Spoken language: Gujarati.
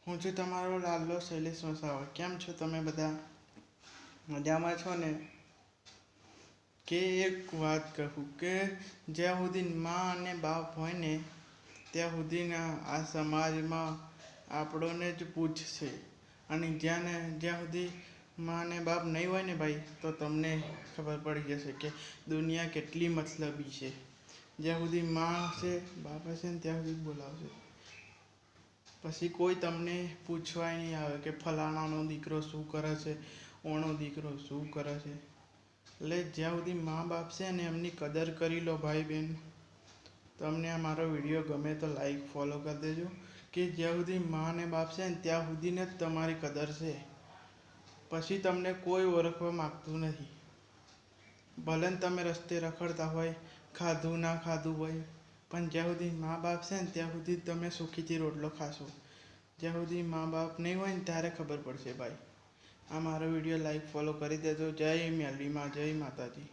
હું છું તમારો લાલો શૈલેષ વસાવા. કેમ છો તમે બધા? મજામાં છો ને? કે એક વાત કહું કે જ્યાં સુધી મા અને બાપ હોય ને ત્યાં સુધીના આ સમાજમાં આપણોને જ પૂછશે. અને જ્યાં સુધી મા અને બાપ નહીં હોય ને ભાઈ, તો તમને ખબર પડી જશે કે દુનિયા કેટલી મતલબી છે. જ્યાં સુધી મા હશે, બાપ હશે ને ત્યાં સુધી બોલાવશે. પછી કોઈ તમને પૂછવાય નહીં આવે કે ફલાણાનો દીકરો શું કરે છે, ઓનો દીકરો શું કરે છે. એટલે જ્યાં સુધી મા બાપ છે ને એમની કદર કરી લો ભાઈ બહેન. તમને આ મારો વિડીયો ગમે તો લાઈક ફોલો કરી દેજો. કે જ્યાં સુધી મા અને બાપ છે ને ત્યાં સુધીને જ તમારી કદર છે. પછી તમને કોઈ ઓળખવા માગતું નથી. ભલે ને તમે રસ્તે રખડતા હોય, ખાધું ના ખાધું હોય, પણ જ્યાં સુધી મા બાપ છે ને ત્યાં સુધી તમે સુખીથી રોટલો ખાશો. જ્યાં સુધી મા બાપ નહીં હોય ને ત્યારે ખબર પડશે ભાઈ. આ મારો વિડીયો લાઈક ફોલો કરી દેજો. જય મેલડીમાં, જય માતાજી.